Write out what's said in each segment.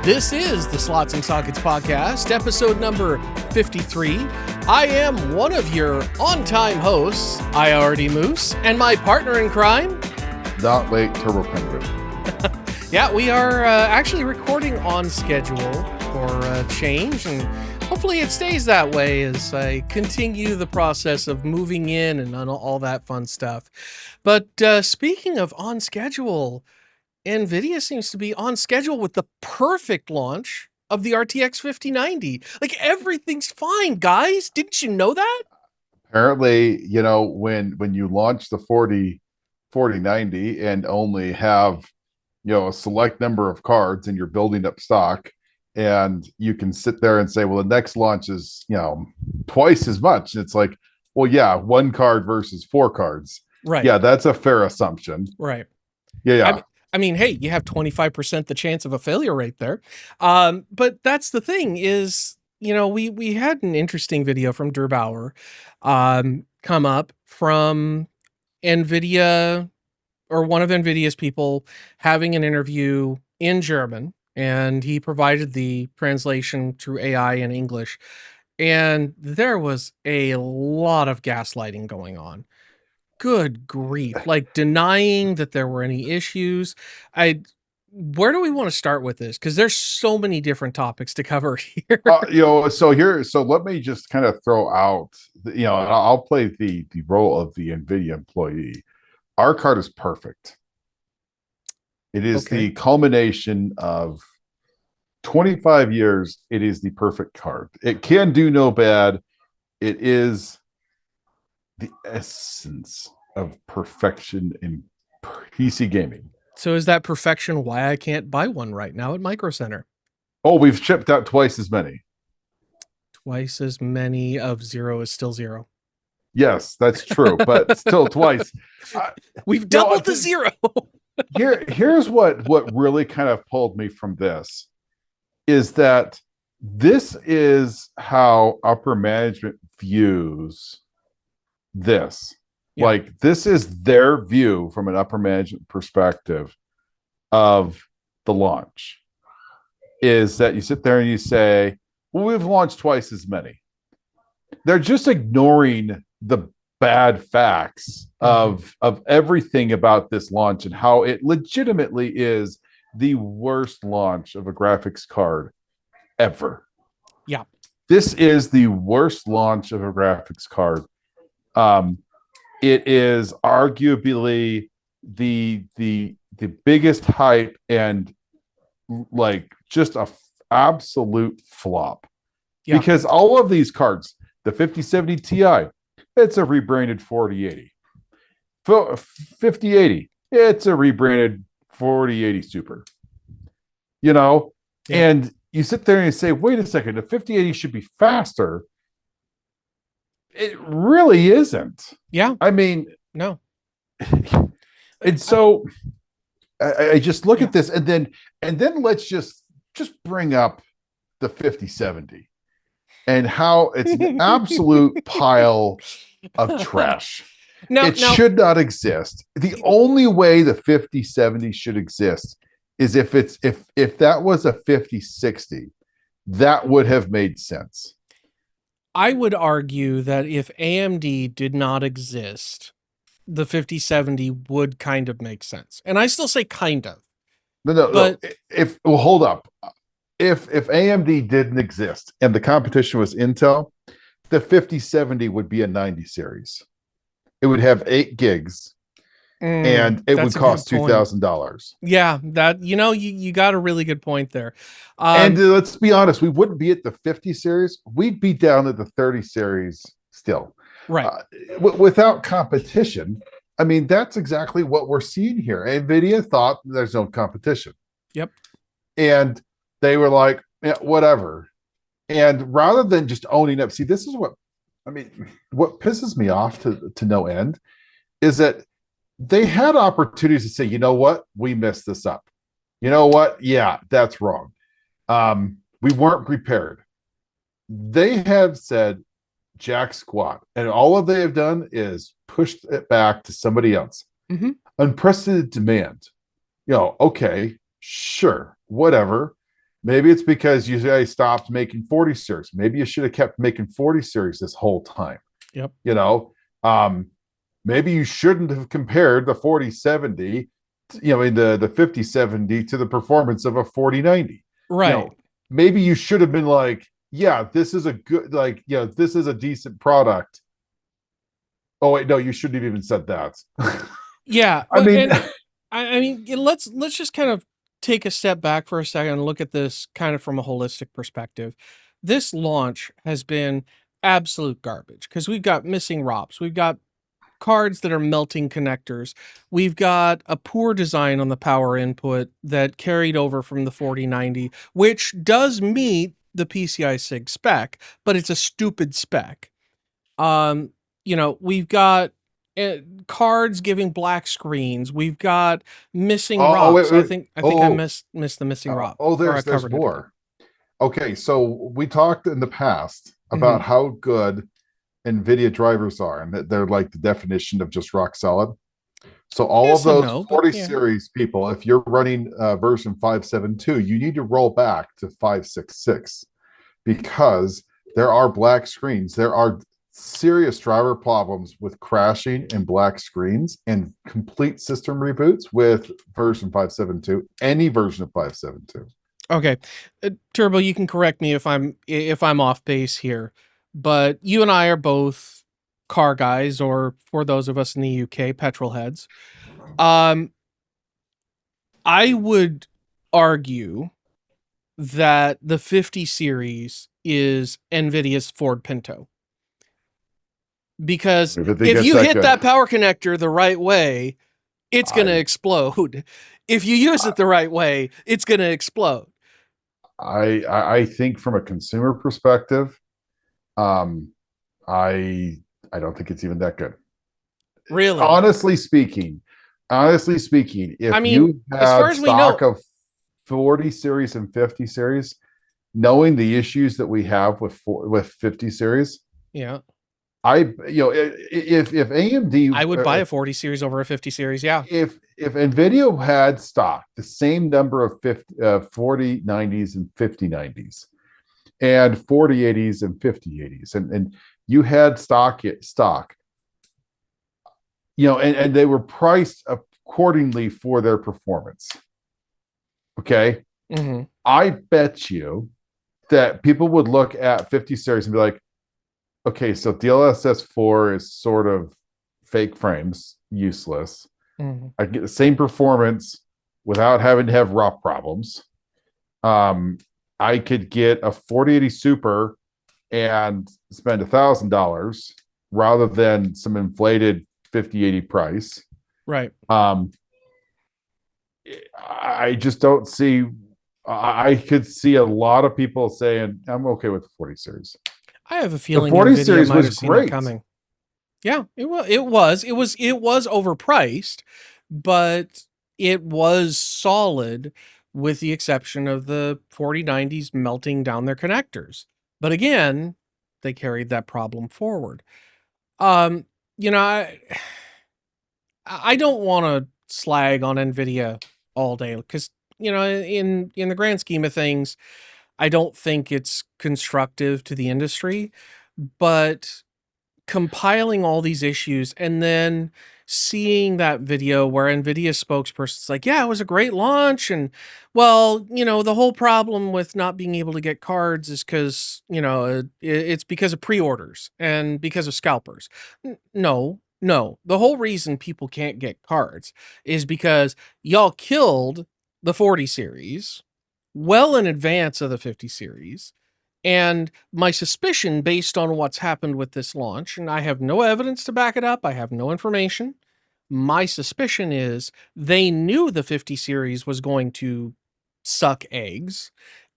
This is the Slots and Sockets Podcast, episode number 53. I am one of your on-time hosts, IRD Moose, and my partner in crime, Not Late Turbo Penguin. Yeah, we are actually recording on schedule for a change, and hopefully it stays that way as I continue the process of moving in and all that fun stuff. But speaking of on schedule, Nvidia seems to be on schedule with the perfect launch of the RTX 5090. Like, everything's fine, guys. Didn't you know that? Apparently, when you launch the 4090 and only have, a select number of cards and you're building up stock, and you can sit there and say, well, the next launch is, twice as much. It's like, well, yeah, one card versus four cards. Right. Yeah, that's a fair assumption. Right. Yeah. I mean, hey, you have 25% the chance of a failure rate there. But that's the thing is, we had an interesting video from Drew Bauer come up from Nvidia, or one of Nvidia's people having an interview in German, and he provided the translation through AI in English. And there was a lot of gaslighting going on. Good grief. Like, denying that there were any issues. Where do we want to start with this? Because there's so many different topics to cover here. So let me just kind of throw out, I'll play the role of the Nvidia employee. Our card is perfect. It is the culmination of 25 years. It is the perfect card. It can do no bad. It is the essence of perfection in PC gaming. So is that perfection why I can't buy one right now at Micro Center? Oh, we've shipped out twice as many. Twice as many of zero is still zero. Yes, that's true, but still twice. We've doubled the zero. Here's what really kind of pulled me from this is that this is how upper management views this. Yeah. Like, this is their view from an upper management perspective of the launch, is that you sit there and you say, well, we've launched twice as many. They're just ignoring the bad facts of everything about this launch and how it legitimately is the worst launch of a graphics card ever. Yeah. This is the worst launch of a graphics card. It is arguably the biggest hype and like just a absolute flop. Yeah. Because all of these cards, the 5070 Ti, it's a rebranded 4080. 5080, it's a rebranded 4080 Super. Yeah. And you sit there and you say, wait a second, the 5080 should be faster. It really isn't. Yeah. I mean, no. And so I just look at this and then let's just bring up the 5070 and how it's an absolute pile of trash. It should not exist. The only way the 5070 should exist is if that was a 5060, that would have made sense. I would argue that if AMD did not exist, the 5070 would kind of make sense. And I still say kind of. No. Hold up. If AMD didn't exist and the competition was Intel, the 5070 would be a 90 series. It would have 8 gigs and it would cost $2,000. Yeah, that you got a really good point there. And let's be honest, we wouldn't be at the 50 series. We'd be down at the 30 series still. Right. Without competition. I mean, that's exactly what we're seeing here. NVIDIA thought there's no competition. Yep. And they were like, yeah, whatever. And rather than just owning up, see, this is what pisses me off to no end is that they had opportunities to say, you know what, we messed this up. You know what? Yeah, that's wrong. We weren't prepared. They have said jack squat, and all they have done is pushed it back to somebody else. Mm-hmm. Unprecedented demand. Okay, sure, whatever. Maybe it's because you guys stopped making 40 series. Maybe you should have kept making 40 series this whole time. Yep. You know, um, maybe you shouldn't have compared the 4070, the 5070 to the performance of a 4090. You Right. know, maybe you should have been like, yeah, this is a good, this is a decent product. Oh wait, no, you shouldn't have even said that. Yeah. I Well, mean, and I mean, let's just kind of take a step back for a second and look at this kind of from a holistic perspective. This launch has been absolute garbage because we've got missing ROPs, we've got cards that are melting connectors, we've got a poor design on the power input that carried over from the 4090, which does meet the PCI SIG spec, but it's a stupid spec. Um, we've got cards giving black screens. We've got missing wait, ROPs. I wait. think I Oh, missed the missing ROP, or I there's covered it again. more. Okay, so we talked in the past Hmm. about how good NVIDIA drivers are, and that they're like the definition of just rock solid. So all of Yes and those no, but 40 yeah. series people, if you're running version 572, you need to roll back to 566 because there are black screens. There are serious driver problems with crashing and black screens and complete system reboots with version 572, any version of 572. Okay, Turbo, you can correct me if I'm off base here, but you and I are both car guys, or for those of us in the UK, petrol heads. Um, I would argue that the 50 series is Nvidia's Ford Pinto, because If it if gets you that hit good, that power connector the right way, it's going to I explode. If you use it the right way, it's going to explode. I think from a consumer perspective, um, I I don't think it's even that good. Really. Honestly speaking, I if mean, you as far had as we stock know, of 40 series and 50 series, knowing the issues that we have with 50 series, yeah, I if AMD I would buy a 40 series over a 50 series. Yeah. if Nvidia had stock the same number of 4090s and 5090s and 4080s and 5080s, and you had stock, and they were priced accordingly for their performance. Okay. Hmm. I bet you that people would look at 50 series and be like, okay, so DLSS 4 is sort of fake frames, useless. Hmm. I get the same performance without having to have raw problems. Um, I could get a 4080 Super and spend $1,000 rather than some inflated 5080 price. Right. Um, I just don't see. I could see a lot of people saying, "I'm okay with the 40 series." I have a The feeling 40 Nvidia series might was have seen that great. coming. Yeah, it was overpriced, but it was solid with the exception of the 4090s melting down their connectors. But again, they carried that problem forward. Um, you know, I don't want to slag on Nvidia all day because in the grand scheme of things, I don't think it's constructive to the industry, but compiling all these issues and then seeing that video where Nvidia's spokesperson's like, yeah, it was a great launch. And well, the whole problem with not being able to get cards is because, it's because of pre-orders and because of scalpers. No, no. The whole reason people can't get cards is because y'all killed the 40 series well in advance of the 50 series. And my suspicion, based on what's happened with this launch, and I have no evidence to back it up, I have no information. My suspicion is they knew the 50 series was going to suck eggs,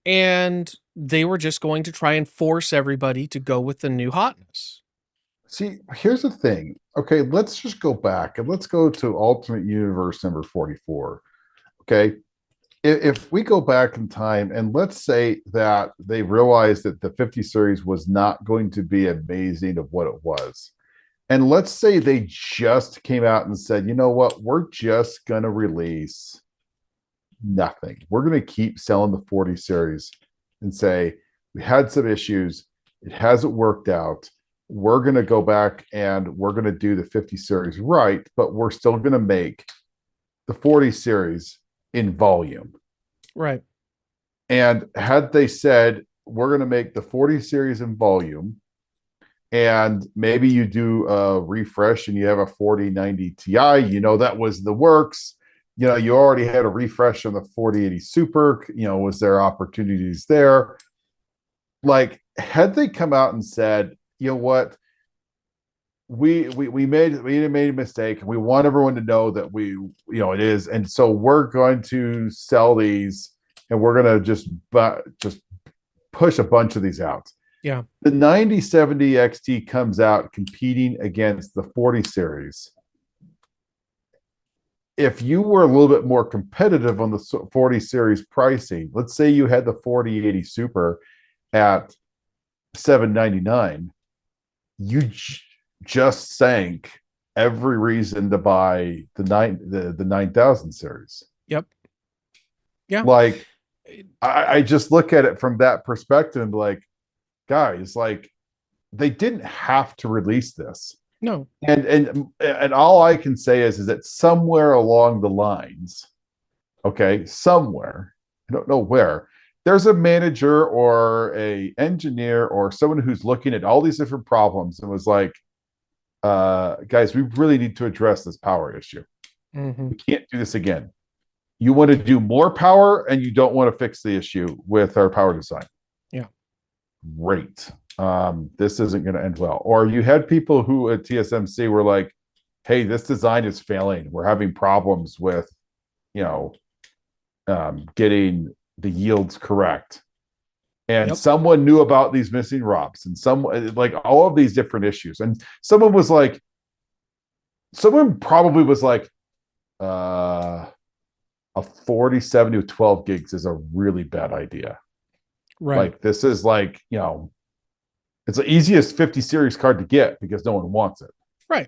and they were just going to try and force everybody to go with the new hotness. See, here's the thing. Okay, let's just go back and let's go to alternate universe number 44. Okay. If we go back in time and let's say that they realized that the 50 series was not going to be amazing of what it was. And let's say they just came out and said, you know what, we're just going to release nothing. We're going to keep selling the 40 series and say, we had some issues. It hasn't worked out. We're going to go back and we're going to do the 50 series right, but we're still going to make the 40 series in volume. Right. And had they said, we're going to make the 40 series in volume, and maybe you do a refresh and you have a 4090 Ti, that was the works. You already had a refresh on the 4080 Super. Was there opportunities there? Like, had they come out and said, you know what, we made a mistake. We want everyone to know that it is, and so we're going to sell these, and we're going to just push a bunch of these out. Yeah. The 9070 XT comes out competing against the 40 series. If you were a little bit more competitive on the 40 series pricing, let's say you had the 4080 Super at $799, you just sank every reason to buy the 9000 series. Yep. Yeah. Like, I just look at it from that perspective and be like, guys, like, they didn't have to release this. No. And all I can say is that somewhere along the lines, okay, somewhere, I don't know where, there's a manager or a engineer or someone who's looking at all these different problems and was like, guys, we really need to address this power issue. Mm-hmm. We can't do this again. You want to do more power and you don't want to fix the issue with our power design. Yeah. Great. This isn't going to end well. Or you had people who at TSMC were like, hey, this design is failing. We're having problems with, getting the yields correct. And someone knew about these missing ROPs and like all of these different issues. And someone probably was like, a 4070 with 12 gigs is a really bad idea. Right. Like, this is like, it's the easiest 50 series card to get because no one wants it. Right.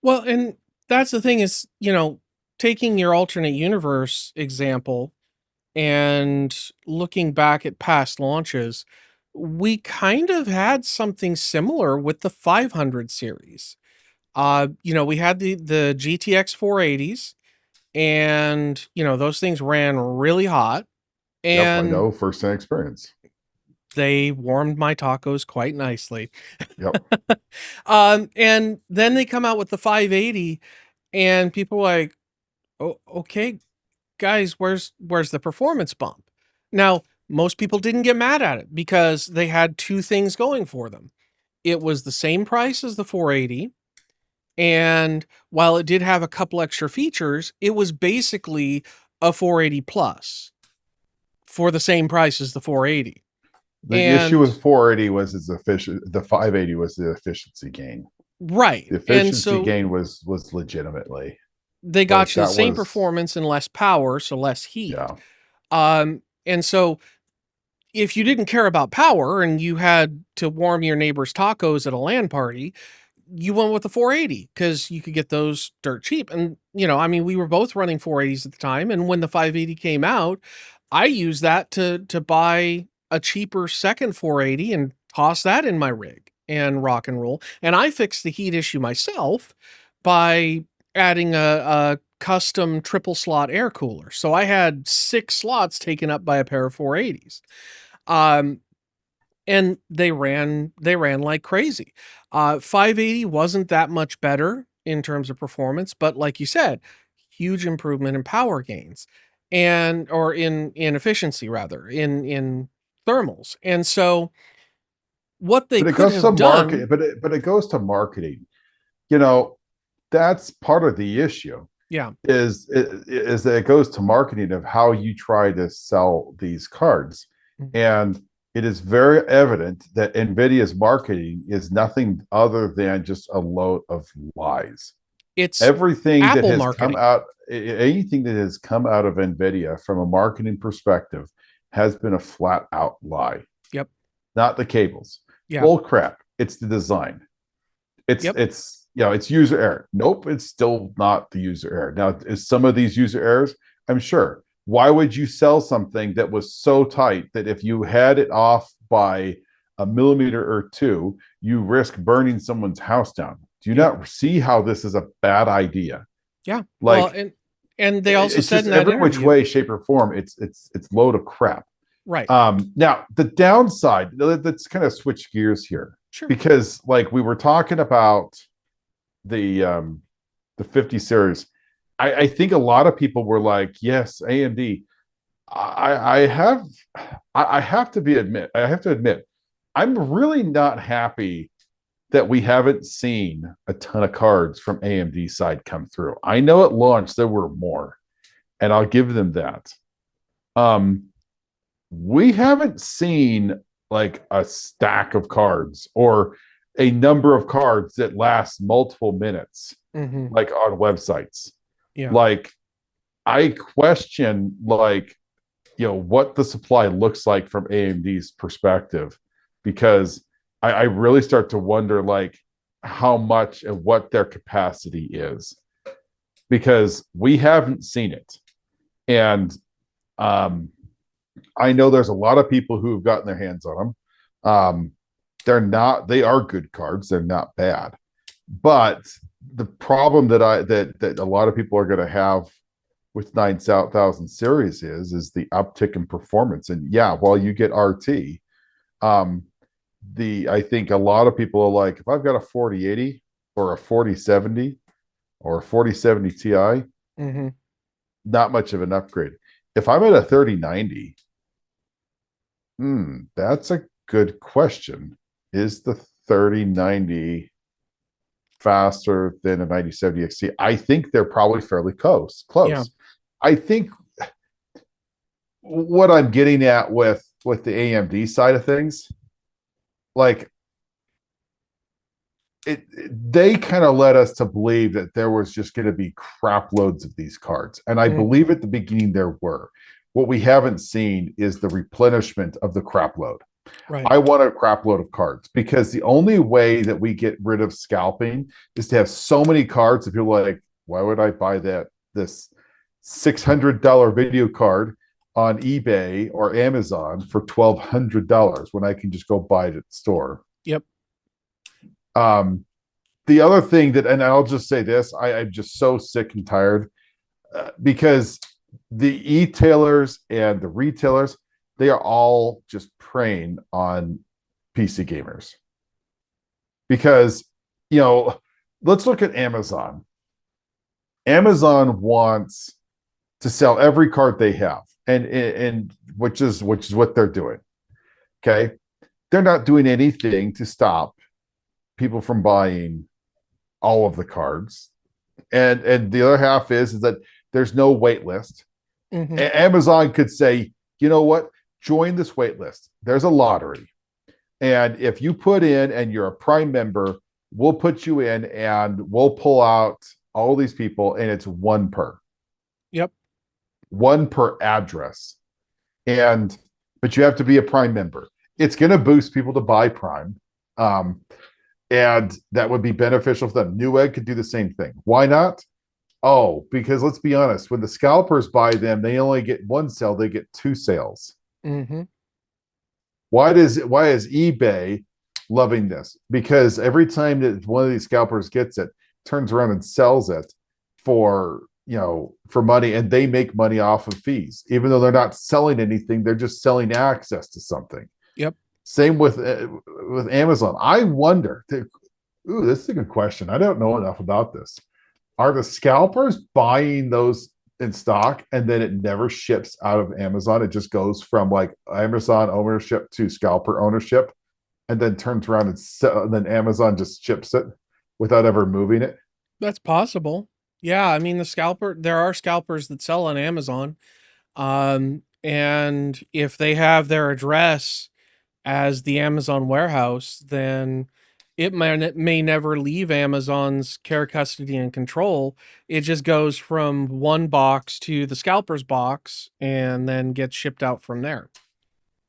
Well, and that's the thing is, taking your alternate universe example and looking back at past launches, we kind of had something similar with the 500 series. We had the GTX 480s, and those things ran really hot, Yep, I and know firsthand experience. they warmed my tacos quite nicely. Yep. And then they come out with the 580, and people are like, oh, okay, guys, where's the performance bump? Now, most people didn't get mad at it because they had two things going for them. It was the same price as the 480, and while it did have a couple extra features, it was basically a 480 plus for the same price as the 480. The issue with 480 was its efficient. The 580 was the efficiency gain. Right. The efficiency gain was legitimately. They got you the same performance and less power, so less heat. Yeah. And so if you didn't care about power and you had to warm your neighbor's tacos at a LAN party, you went with the 480 because you could get those dirt cheap. And, we were both running 480s at the time. And when the 580 came out, I used that to buy a cheaper second 480 and toss that in my rig and rock and roll. And I fixed the heat issue myself by adding a custom triple slot air cooler. So I had 6 slots taken up by a pair of 480s. And they ran like crazy. 580 wasn't that much better in terms of performance, but like you said, huge improvement in power gains or in efficiency rather, in thermals. And so what they could have done, but it goes to marketing. That's part of the issue. Yeah. Is that it goes to marketing of how you try to sell these cards. Mm-hmm. And it is very evident that Nvidia's marketing is nothing other than just a load of lies. It's everything Apple that has marketing. come out, anything that has come out of Nvidia from a marketing perspective has been a flat out lie. Yep. Not the cables. Yeah. Bull crap. It's the design. It's user error. Nope, it's still not the user error. Now, is some of these user errors? I'm sure. Why would you sell something that was so tight that if you had it off by a millimeter or two, you risk burning someone's house down? Do you Yep. not see how this is a bad idea? Yeah. Well, Like, and they also it's said just in that every which interview, way, shape, or form. It's load of crap. right? Now the downside. Let's kind of switch gears here Sure. because, like, we were talking about the 50 series. I think a lot of people were like, "Yes, AMD." I have I have to admit, I'm really not happy that we haven't seen a ton of cards from AMD side come through. I know at launch there were more, and I'll give them that. Um, we haven't seen like a stack of cards or a number of cards that last multiple minutes, Mm-hmm. like on websites. Yeah. Like, I question, like, what the supply looks like from AMD's perspective, because I really start to wonder, like, how much and what their capacity is, because we haven't seen it. And um, I know there's a lot of people who have gotten their hands on them. They are good cards. They're not bad. But the problem that a lot of people are going to have with 9000 series is the uptick in performance. And yeah, while you get RT, um, the I think a lot of people are like, if I've got a 4080 or a 4070 or a 4070 Ti, Mm-hmm. not much of an upgrade. If I'm at a 3090, that's a good question. Is the 3090 faster than a 9070 XT? I think they're probably fairly close. Yeah. Close. I think what I'm getting at with the AMD side of things, like, they kind of led us to believe that there was just going to be crap loads of these cards, and I Mm, believe at the beginning there were. What we haven't seen is the replenishment of the crap load. right. I want a crap load of cards, because the only way that we get rid of scalping is to have so many cards that people are like, why would I buy this $600 video card on eBay or Amazon for $1,200 when I can just go buy it at the store? Yep. Um, the other thing that, and I'll just say this, I'm just so sick and tired, because the e-tailers and the retailers, they are all just preying on PC gamers. Because, you know, let's look at Amazon. Amazon wants to sell every card they have, and which is what they're doing. Okay, they're not doing anything to stop people from buying all of the cards, and the other half is that there's no wait list. Mm-hmm. Amazon could say, you know what, join this wait list. There's a lottery, and if you put in and you're a Prime member, we'll put you in and we'll pull out all these people, and it's Yep. one per address. And but you have to be a Prime member. It's going to boost people to buy Prime. Um, and that would be beneficial for them. Newegg could do the same thing. Why not? Oh, because let's be honest, when the scalpers buy them, they only get one sale, they get two sales. Mm-hmm. Why is eBay loving this? Because every time that one of these scalpers gets it, turns around and sells it for, for money, and they make money off of fees. Even though they're not selling anything, they're just selling access to something. Yep. Same with Amazon. I wonder. Ooh, this is a good question. I don't know enough about this. Are the scalpers buying those in stock and then it never ships out of Amazon? It just goes from like Amazon ownership to scalper ownership, and then turns around and then Amazon just ships it without ever moving it. That's possible. Yeah, I mean there are scalpers that sell on Amazon. And if they have their address as the Amazon warehouse, then it may never leave Amazon's care, custody, and control. It just goes from one box to the scalper's box and then gets shipped out from there.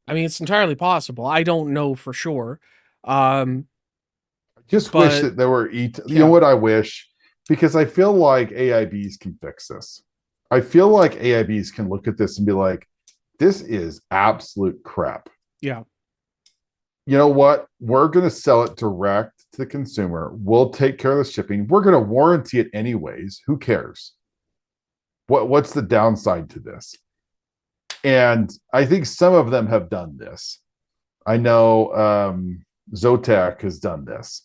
I mean, it's entirely possible. I don't know for sure. Um, Just wish but that there were, you know yeah. what I wish? Because I feel like AIBs can fix this. I feel like AIBs can look at this and be like, this is absolute crap. Yeah. You know what? We're going to sell it direct to the consumer. We'll take care of the shipping. We're going to warranty it anyways. Who cares? What's the downside to this? And I think some of them have done this. I know Zotac has done this.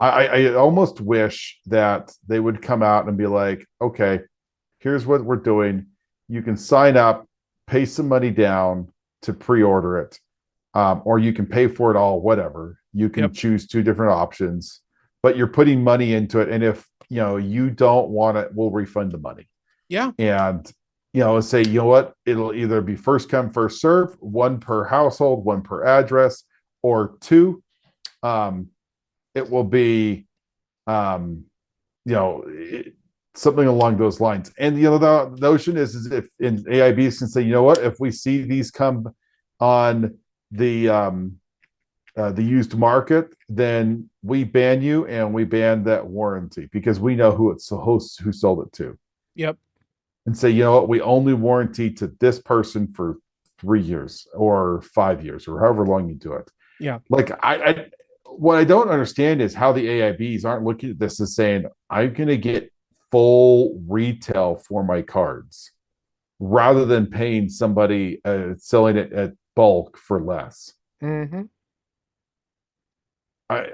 I almost wish that they would come out and be like, okay, here's what we're doing. You can sign up, pay some money down to pre-order it, or you can pay for it all, whatever. You can Yep. choose two different options, but you're putting money into it. And if you don't want it, we'll refund the money. Yeah. And say, you know what, it'll either be first come, first serve, one per household, one per address, or two, um, it will be you know, something along those lines. And the notion is if in AIBs can say, you know what, if we see these come on the used market, then we ban you and we ban that warranty because we know who it's supposed who sold it to. Yep. And say, you know what, we only warranty to this person for 3 years or 5 years or however long you do it. Yeah. Like I what I don't understand is how the AIBs aren't looking at this as saying, I'm going to get full retail for my cards rather than paying somebody selling it at bulk for less. Mm-hmm. I,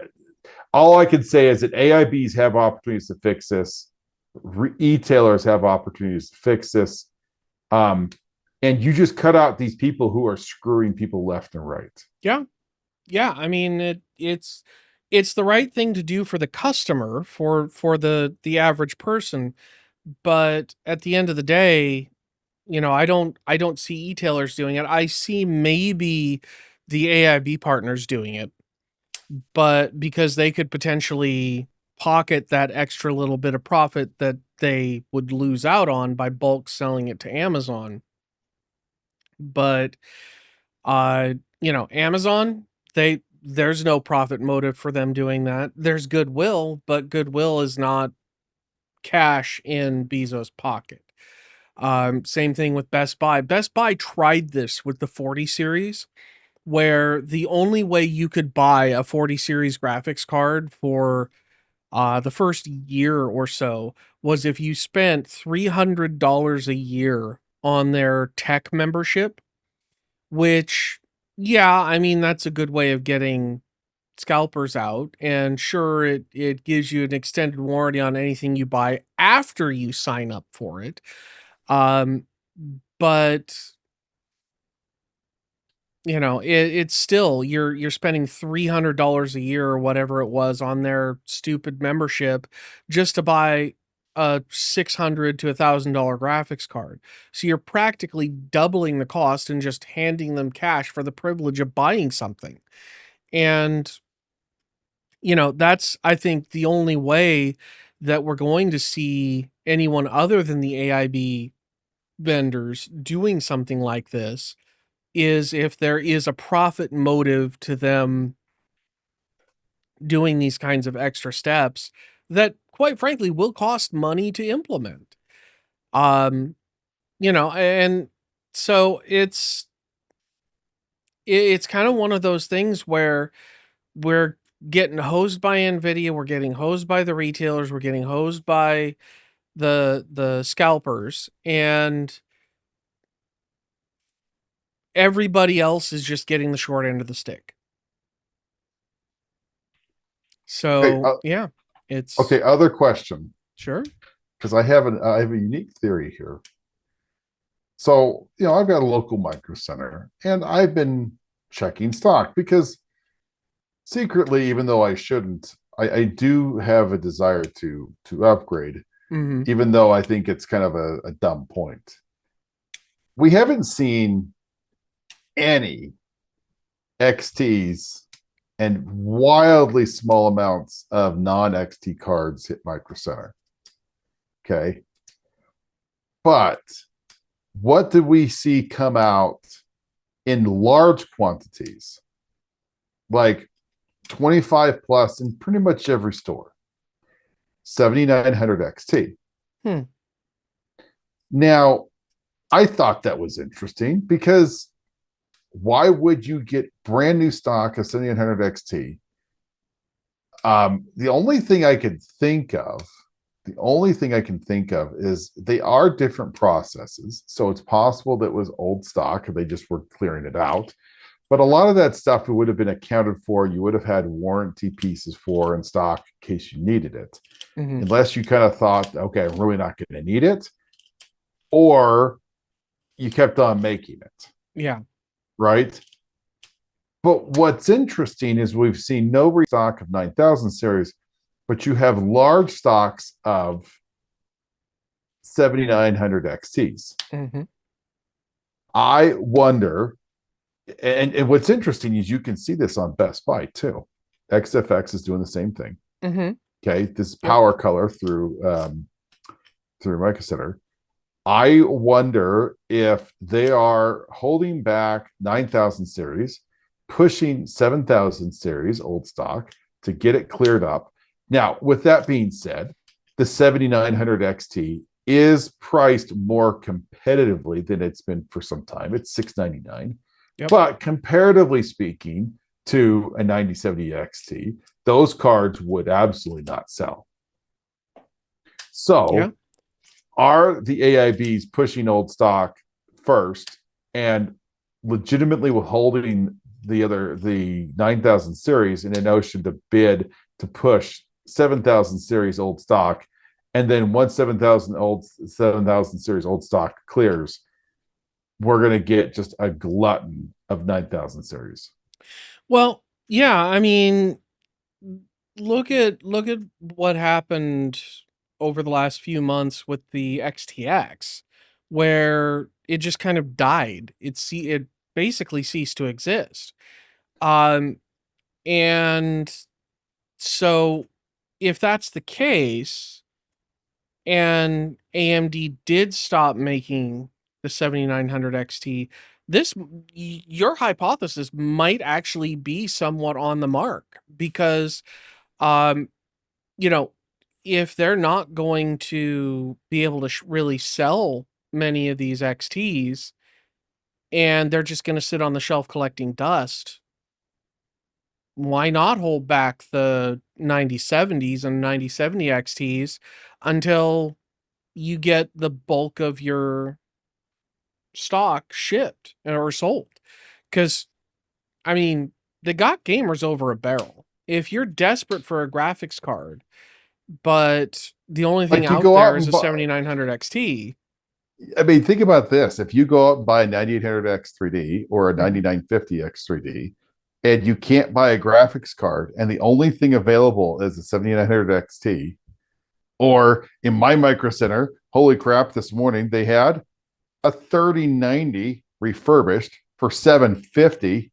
all I can say is that AIBs have opportunities to fix this. Retailers have opportunities to fix this. Um, and you just cut out these people who are screwing people left and right. Yeah. Yeah. I mean, it's the right thing to do for the customer, for the average person. But at the end of the day, I don't see e-tailers doing it. I see maybe the AIB partners doing it, but because they could potentially pocket that extra little bit of profit that they would lose out on by bulk selling it to Amazon. But Amazon, there's no profit motive for them doing that. There's goodwill, but goodwill is not cash in Bezos' pocket. Same thing with Best Buy. Best Buy tried this with the 40 series, where the only way you could buy a 40 series graphics card for the first year or so was if you spent $300 a year on their tech membership, which, yeah, I mean, that's a good way of getting scalpers out. And sure, it gives you an extended warranty on anything you buy after you sign up for it. Um, but it's still you're spending $300 a year or whatever it was on their stupid membership just to buy a $600 to $1,000 graphics card. So you're practically doubling the cost and just handing them cash for the privilege of buying something. And that's, I think, the only way that we're going to see anyone other than the AIB vendors doing something like this is if there is a profit motive to them doing these kinds of extra steps that, quite frankly, will cost money to implement. Um, and so it's kind of one of those things where we're getting hosed by Nvidia, we're getting hosed by the retailers, we're getting hosed by the scalpers, and everybody else is just getting the short end of the stick. Okay, So, yeah, it's okay. Other question, sure. because I have a unique theory here. So I've got a local micro center, and I've been checking stock because secretly, even though I shouldn't, I do have a desire to upgrade, Mhm. even though I think it's kind of a dumb point. We haven't seen any XTs and wildly small amounts of non-XT cards hit Micro Center. Okay. But what did we see come out in large quantities? Like 25 plus in pretty much every store. 7900 XT. Hmm. Now, I thought that was interesting because why would you get brand new stock of 7800 XT? The only thing I could think of, the only thing I can think of is they are different processes. So it's possible that it was old stock, they just were clearing it out. But a lot of that stuff would have been accounted for. You would have had warranty pieces for in stock in case you needed it, Mhm. unless you kind of thought, okay, I'm really not going to need it, or you kept on making it, Yeah. right? But what's interesting is we've seen no restock of 9000 series, but you have large stocks of 7900 XTs. Mhm. I wonder, and what's interesting is you can see this on Best Buy too. XFX is doing the same thing. Mhm. Okay, this is Yep. power color through Micro Center. I wonder if they are holding back 9000 series, pushing 7000 series old stock to get it cleared up. Now, with that being said, the 7900 XT is priced more competitively than it's been for some time. It's $699. Yep. But comparatively speaking to a 9070 XT, those cards would absolutely not sell. Yeah. So are the AIBs pushing old stock first and legitimately withholding the 9000 series in a notion to bid to push 7000 series old stock, and then once 7000 series old stock clears, we're going to get just a glutton of 9000 series. Well, yeah, I mean, look at what happened over the last few months with the XTX, where it just kind of died. It basically ceased to exist. Um, and so if that's the case, and AMD did stop making the 7900 XT, your hypothesis might actually be somewhat on the mark because, um, you know, if they're not going to be able to really sell many of these XTs and they're just going to sit on the shelf collecting dust, why not hold back the 9070s and 9070 XTs until you get the bulk of your stock shipped or sold? Because, I mean, they got gamers over a barrel. If you're desperate for a graphics card, but the only thing Like you out go there out is and a buy, 7900 XT. I mean, think about this. If you go out and buy a 9800X 3D or a Mhm. 9950X 3D, and you can't buy a graphics card, and the only thing available is a 7900 XT, or in my micro center, holy crap, this morning they had a 3090 refurbished for 750.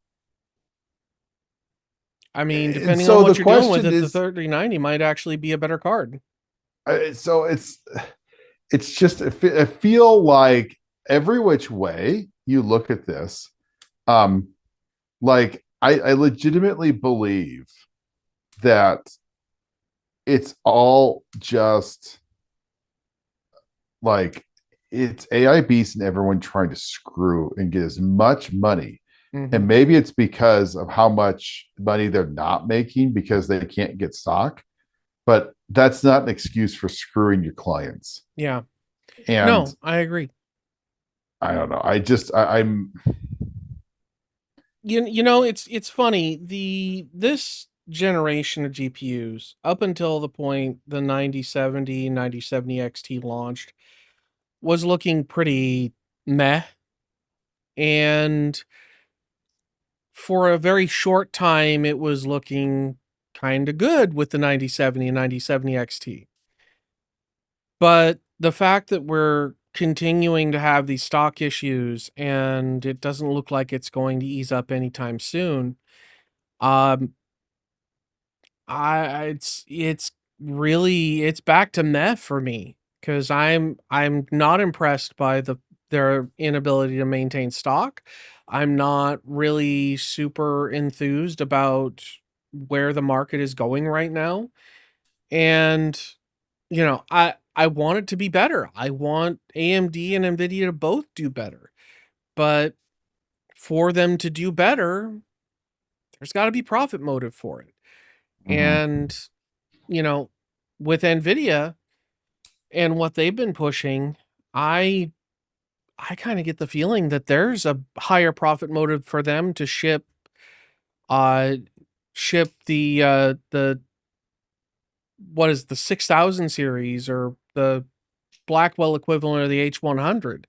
I mean, And depending on so the what you're doing with question it, the is, 3090 might actually be a better card. so it's just I feel like every which way you look at this, um, like I legitimately believe that it's all just like it's AIBs and everyone trying to screw and get as much money. Mhm. And maybe it's because of how much money they're not making because they can't get stock, but that's not an excuse for screwing your clients. Yeah. And No, I agree. I don't know. I'm It's funny. This generation of GPUs, up until the point the 9070 XT launched, was looking pretty meh. And for a very short time, it was looking kind of good with the 9070 and 9070 XT. But the fact that we're continuing to have these stock issues and it doesn't look like it's going to ease up anytime soon, um, it's really it's back to meh for me because I'm not impressed by their inability to maintain stock. I'm not really super enthused about where the market is going right now. And I want it to be better. I want AMD and Nvidia to both do better. But for them to do better, there's got to be profit motive for it. Mhm. And, you know, with Nvidia and what they've been pushing, I I kind of get the feeling that there's a higher profit motive for them to uh ship the what is the 6000 series or the Blackwell equivalent of the H100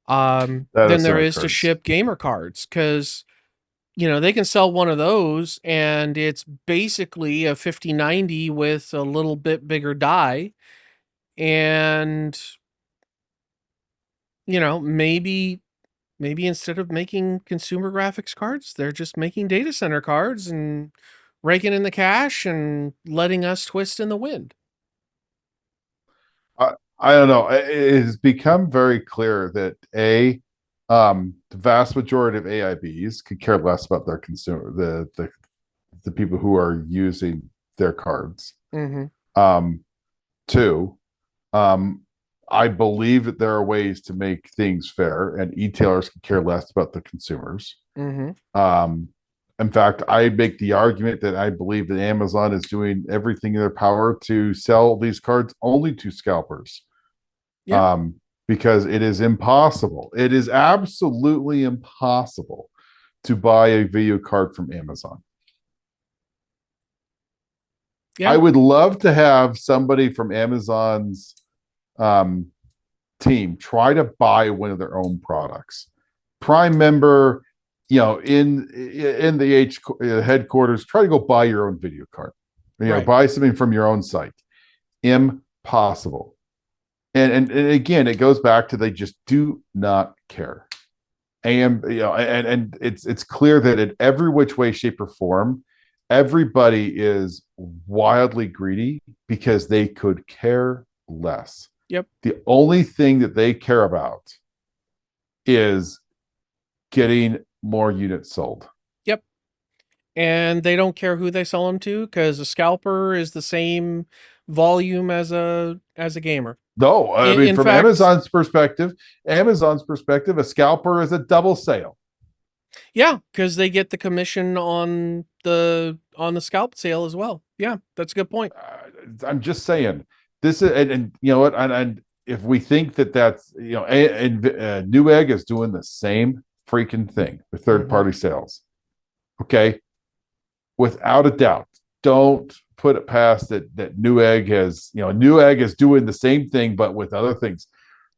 That than is there so is to cards. ship gamer cards, cuz they can sell one of those and it's basically a 5090 with a little bit bigger die, and maybe instead of making consumer graphics cards, they're just making data center cards and raking in the cash and letting us twist in the wind. I don't know. It has become very clear that the vast majority of AIBs could care less about their consumer, the people who are using their cards. Mhm. Um, Two, um, I believe that there are ways to make things fair, and e-tailers can care less about the consumers. Mhm. Um, in fact, I make the argument that I believe that Amazon is doing everything in their power to sell these cards only to scalpers, Yeah. um, because it is impossible. It is absolutely impossible to buy a video card from Amazon. I Yeah. would love to have somebody from Amazon's um, team try to buy one of their own products. Prime member, in the headquarters, try to go buy your own video card. Right. Buy something from your own site. Impossible. And again, it goes back to they just do not care. And it's clear that in every which way, shape, or form, everybody is wildly greedy because they could care less. Yep. The only thing that they care about is getting more units sold. Yep. And they don't care who they sell them to because a scalper is the same volume as a gamer. No, I In, mean, in from fact, Amazon's perspective, a scalper is a double sale. yeah, because they get the commission on the scalp sale as well. Yeah, that's a good point. I'm just saying this is, and you know what, and if we think that that's Newegg is doing the same freaking thing with third Hmm. party sales. Okay, without a doubt, don't put it past that Newegg is doing the same thing but with other things.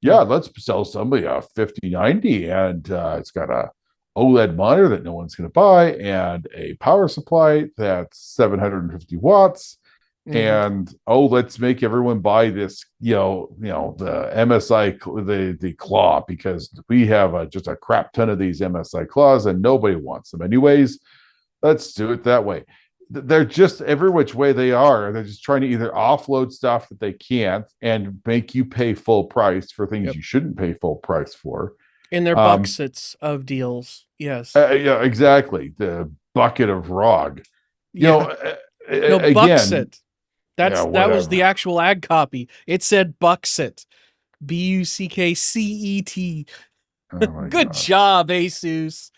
Yeah, Yeah. let's sell somebody a 5090 and it's got a OLED monitor that no one's going to buy and a power supply that's 750 watts. Hmm. And let's make everyone buy this, the MSI, the claw, because we have just a crap ton of these MSI claws and nobody wants them anyways. Let's do it that way. They're just every which way they are. They're just trying to either offload stuff that they can't and make you pay full price for things Yep. you shouldn't pay full price for. In their Um, bucksets of deals. Yes. yeah, exactly. The bucket of ROG. You know, Yeah. No, again, buckset. yeah, That was the whatever. actual ad copy. It said buckset. Buckcet. Oh my Good gosh. job, Asus.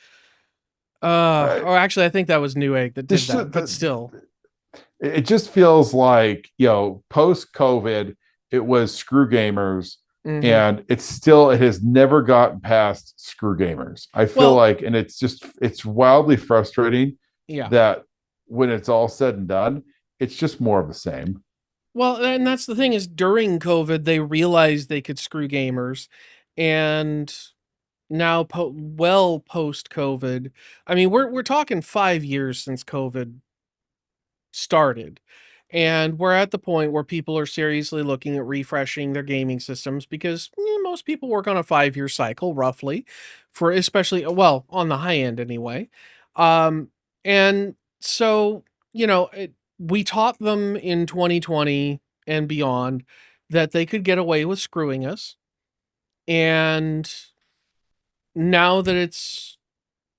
Uh, Or actually, I think that was Newegg that did this that, but still. it just feels like post COVID it was screw gamers, Hmm. and it has never gotten past screw gamers. I feel Well, like, and it's wildly frustrating yeah. that when it's all said and done, it's just more of the same. Well, and that's the thing is during COVID, they realized they could screw gamers. And now, post COVID, I mean, we're talking 5 years since COVID started. And we're at the point where people are seriously looking at refreshing their gaming systems because most people work on a 5-year cycle, roughly, for especially, well, on the high end anyway. Um, and so, we taught them in 2020 and beyond that they could get away with screwing us. And now that it's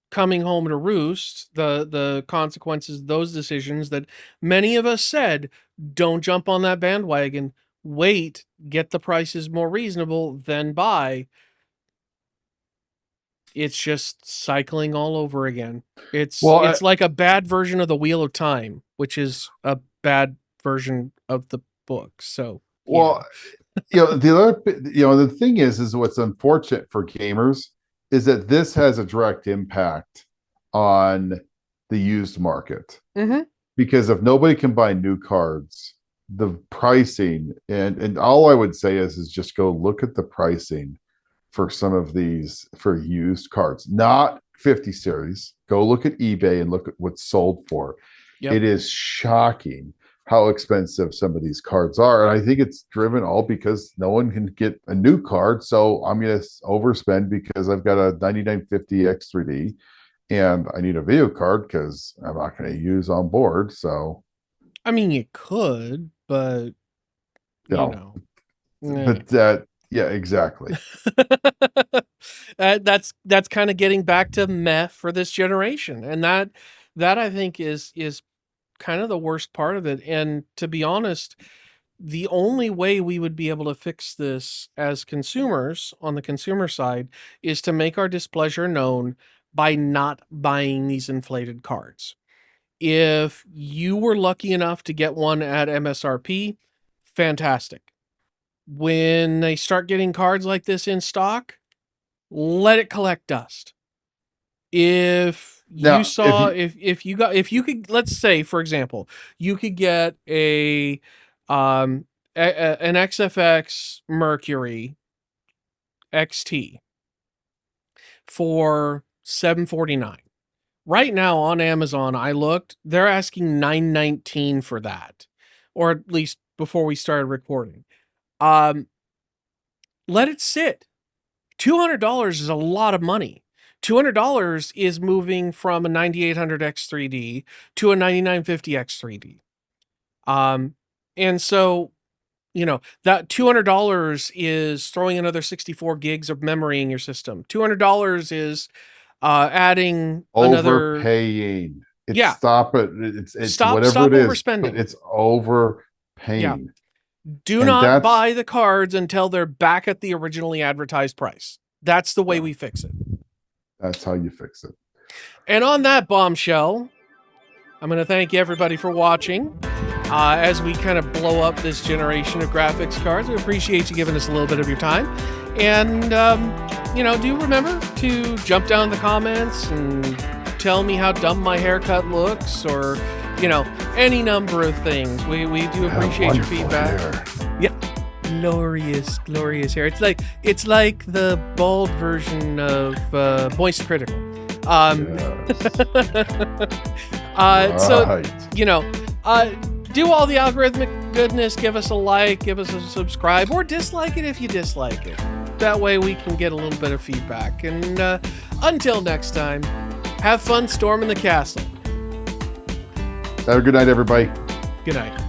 coming home to roost, the consequences of those decisions that many of us said, don't jump on that bandwagon. wait, get the prices more reasonable, then buy. It's just cycling all over again. Well, It's like a bad version of the Wheel of Time, which is a bad version of the book. So yeah. well, the thing is what's unfortunate for gamers is that this has a direct impact on the used market, Mm-hmm. because if nobody can buy new cards, the pricing, and all I would say is just go look at the pricing for some of these for used cards, not 50 series. Go look at eBay and look at what's sold for. Yep. It is shocking how expensive some of these cards are. And I think it's driven all because no one can get a new card. So I'm going to overspend because I've got a 9950 X3D and I need a video card because I'm not going to use on board. So, I mean, you could, but you you know, know, eh. but that, yeah, exactly. That's kind of getting back to meh for this generation, and that I think is kind of the worst part of it. And to be honest, the only way we would be able to fix this as consumers on the consumer side is to make our displeasure known by not buying these inflated cards. If you were lucky enough to get one at MSRP, fantastic. When they start getting cards like this in stock, let it collect dust. If you Now, if saw, you, if you could, let's say, for example, you could get an XFX Mercury XT for $749. Right now on Amazon, I looked, they're asking $919 for that, or at least before we started recording. Let it sit. $200 is a lot of money. $200 is moving from a 9800 X3D to a 9950 X3D. And so, that $200 is throwing another 64 gigs of memory in your system. $200 is adding another. overpaying. It's Yeah. stop it. It's Stop whatever it is, but overspending. it's Yeah. overpaying. Do And not that's buy the cards until they're back at the originally advertised price. That's the way yeah, we fix it. that's how you fix it. And on that bombshell, I'm going to thank everybody for watching. As we kind of blow up this generation of graphics cards, we appreciate you giving us a little bit of your time. And, do remember to jump down in the comments and tell me how dumb my haircut looks, or, any number of things. We do appreciate your feedback. Hair. Yeah. Glorious hair. It's like the bald version of Moist Critical. Yes. So, Right. do all the algorithmic goodness. Give us a like, give us a subscribe, or dislike it if you dislike it. That way we can get a little bit of feedback. And until next time, have fun storming the castle. Have a good night, everybody. Good night.